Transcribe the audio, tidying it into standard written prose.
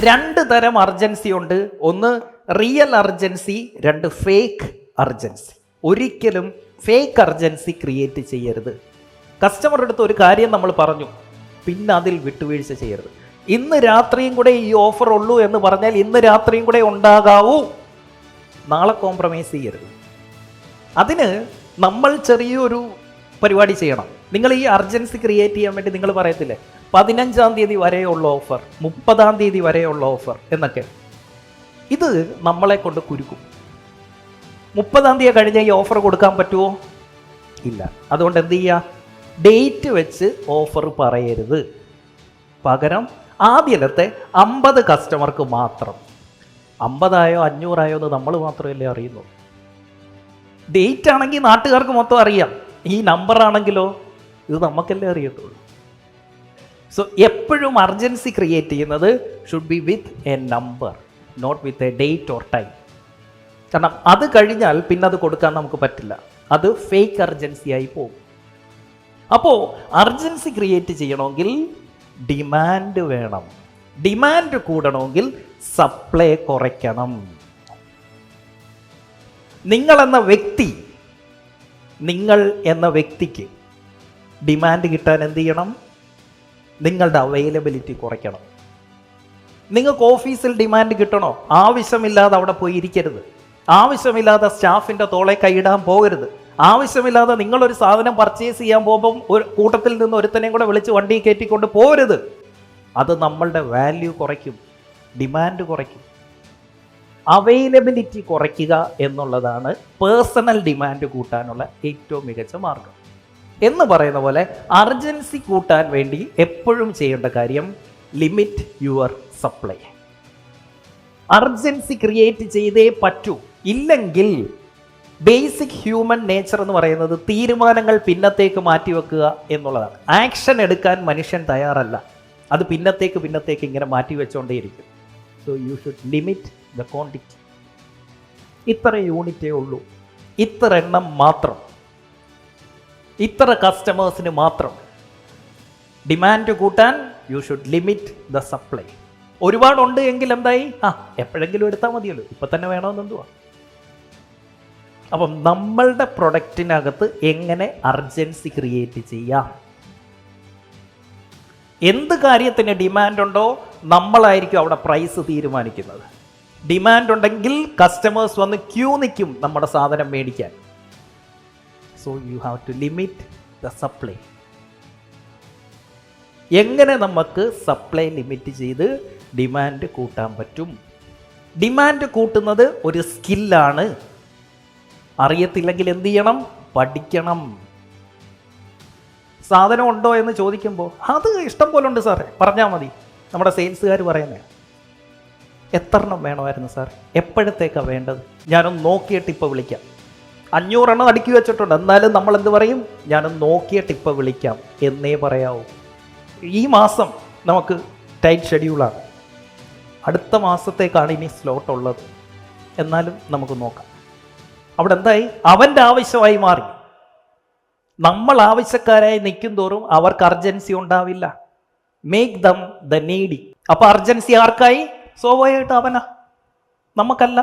രണ്ട് തരം അർജൻസി ഉണ്ട്. ഒന്ന് റിയൽ അർജൻസി, രണ്ട് ഫേക്ക് അർജൻസി. ഒരിക്കലും ഫേക്ക് അർജൻസി ക്രിയേറ്റ് ചെയ്യരുത്. കസ്റ്റമറുടെ അടുത്ത് ഒരു കാര്യം നമ്മൾ പറഞ്ഞു, പിന്നെ അതിൽ വിട്ടുവീഴ്ച ചെയ്യരുത്. ഇന്ന് രാത്രിയും കൂടെ ഈ ഓഫർ ഉള്ളൂ എന്ന് പറഞ്ഞാൽ ഇന്ന് രാത്രിയും കൂടെ ഉണ്ടാകാവൂ, നാളെ കോംപ്രമൈസ് ചെയ്യരുത്. അതിന് നമ്മൾ ചെറിയൊരു പരിപാടി ചെയ്യണം. നിങ്ങൾ ഈ അർജൻസി ക്രിയേറ്റ് ചെയ്യാൻ വേണ്ടി നിങ്ങൾ പറയത്തില്ലേ 15-ാം തീയതി വരെയുള്ള ഓഫർ, 30-ാം തീയതി വരെയുള്ള ഓഫർ എന്നൊക്കെ. ഇത് നമ്മളെ കൊണ്ട് കുരുക്കും. 30-ാം തീയതി കഴിഞ്ഞാൽ ഈ ഓഫർ കൊടുക്കാൻ പറ്റുമോ? ഇല്ല. അതുകൊണ്ട് എന്ത് ചെയ്യുക, ഡേറ്റ് വെച്ച് ഓഫർ പറയരുത്. പകരം ആദ്യത്തെ 50 കസ്റ്റമർക്ക് മാത്രം, 50 500 എന്ന് നമ്മൾ മാത്രമല്ലേ അറിയുന്നു. ഡേറ്റ് ആണെങ്കിൽ നാട്ടുകാർക്ക് മൊത്തം അറിയാം, ഈ നമ്പർ ആണെങ്കിലോ ഇത് നമുക്കല്ലേ അറിയത്തുള്ളൂ. സോ എപ്പോഴും അർജൻസി ക്രിയേറ്റ് ചെയ്യുന്നത് should be with a number, not with a date or time. കാരണം അത് കഴിഞ്ഞാൽ പിന്നെ അത് കൊടുക്കാൻ നമുക്ക് പറ്റില്ല, അത് ഫേക്ക് അർജൻസി ആയി പോകും. അപ്പോൾ അർജൻസി ക്രിയേറ്റ് ചെയ്യണമെങ്കിൽ ഡിമാൻഡ് വേണം. ഡിമാൻഡ് കൂടണമെങ്കിൽ സപ്ലൈ കുറയ്ക്കണം. നിങ്ങൾ എന്ന വ്യക്തിക്ക് ഡിമാൻഡ് കിട്ടാൻ എന്ത് ചെയ്യണം? നിങ്ങളുടെ അവൈലബിലിറ്റി കുറയ്ക്കണം. നിങ്ങൾക്ക് ഓഫീസിൽ ഡിമാൻഡ് കിട്ടണോ? ആവശ്യമില്ലാതെ അവിടെ പോയി ഇരിക്കരുത്. ആവശ്യമില്ലാതെ സ്റ്റാഫിൻ്റെ തോളെ കൈയിടാൻ പോകരുത്. ആവശ്യമില്ലാതെ നിങ്ങളൊരു സാധനം പർച്ചേസ് ചെയ്യാൻ പോകുമ്പം ഒരു കൂട്ടത്തിൽ നിന്ന് ഒരുത്തനെയും കൂടെ വിളിച്ച് വണ്ടി കയറ്റിക്കൊണ്ട് പോകരുത്. അത് നമ്മളുടെ വാല്യൂ കുറയ്ക്കും, ഡിമാൻഡ് കുറയ്ക്കും. അവൈലബിലിറ്റി കുറയ്ക്കുക എന്നുള്ളതാണ് പേഴ്സണൽ ഡിമാൻഡ് കൂട്ടാനുള്ള ഏറ്റവും മികച്ച മാർഗം. എന്ന് പറയുന്ന പോലെ അർജൻസി കൂട്ടാൻ വേണ്ടി എപ്പോഴും ചെയ്യേണ്ട കാര്യം limit your supply. Urgency create ചെയ്തേ പറ്റൂ. ഇല്ലെങ്കിൽ ബേസിക് ഹ്യൂമൻ നേച്ചർ എന്ന് പറയുന്നത് തീരുമാനങ്ങൾ പിന്നത്തേക്ക് മാറ്റിവെക്കുക എന്നുള്ളതാണ്. ആക്ഷൻ എടുക്കാൻ മനുഷ്യൻ തയ്യാറല്ല, അത് പിന്നത്തേക്ക് ഇങ്ങനെ മാറ്റിവെച്ചുകൊണ്ടേയിരിക്കും. So you should limit the quantity. ഇത്ര യൂണിറ്റേ ഉള്ളൂ, ഇത്ര എണ്ണം മാത്രം, ഇത്ര കസ്റ്റമേഴ്സിന് മാത്രം. ഡിമാൻഡ് കൂട്ടാൻ U should limit the supply. ഒരുപാടുണ്ട് എങ്കിൽ എന്തായി, എപ്പോഴെങ്കിലും എടുത്താൽ മതിയല്ലോ, ഇപ്പം തന്നെ വേണമെന്നെന്തുവാ. അപ്പം നമ്മളുടെ പ്രൊഡക്റ്റിനകത്ത് എങ്ങനെ അർജൻസി ക്രിയേറ്റ് ചെയ്യാം? എന്ത് കാര്യത്തിന് ഡിമാൻഡ് ഉണ്ടോ നമ്മളായിരിക്കും അവിടെ പ്രൈസ് തീരുമാനിക്കുന്നത്. ഡിമാൻഡ് ഉണ്ടെങ്കിൽ കസ്റ്റമേഴ്സ് വന്ന് ക്യൂ നിൽക്കും നമ്മുടെ സാധനം മേടിക്കാൻ. So you have to limit the supply. എങ്ങനെ നമുക്ക് സപ്ലൈ ലിമിറ്റ് ചെയ്ത് ഡിമാൻഡ് കൂട്ടാൻ പറ്റും? ഡിമാൻഡ് കൂട്ടുന്നത് ഒരു സ്കില്ലാണ്. അറിയത്തില്ലെങ്കിൽ എന്ത് ചെയ്യണം? പഠിക്കണം. സാധനം ഉണ്ടോ എന്ന് ചോദിക്കുമ്പോൾ അത് ഇഷ്ടം പോലെ ഉണ്ട് സാറേ, പറഞ്ഞാൽ മതി. നമ്മുടെ സെയിൽസുകാർ പറയുന്നത്, എത്ര എണ്ണം വേണമായിരുന്നു സാർ, എപ്പോഴത്തേക്കാണ് വേണ്ടത്, ഞാനൊന്ന് നോക്കിയിട്ട് ഇപ്പോൾ വിളിക്കാം. 500 എണ്ണം അടുക്കി വെച്ചിട്ടുണ്ട്, എന്നാലും നമ്മൾ എന്ത് പറയും? ഞാനൊന്ന് നോക്കിയിട്ട് ഇപ്പോൾ വിളിക്കാം എന്നേ പറയാവൂ. ഈ മാസം നമുക്ക് ടൈറ്റ് ഷെഡ്യൂളാണ്, അടുത്ത മാസത്തേക്കാണ് ഇനി സ്ലോട്ട് ഉള്ളത്, എന്നാലും നമുക്ക് നോക്കാം. അവിടെ എന്തായി? അവൻ്റെ ആവശ്യമായി മാറി. നമ്മൾ ആവശ്യക്കാരായി നിൽക്കും തോറും അവർക്ക് അർജൻസി ഉണ്ടാവില്ല. Make them the needy. അപ്പൊ അർജൻസി ആർക്കായി? സ്വാഭാവികമായിട്ട് അവനാ, നമുക്കല്ല.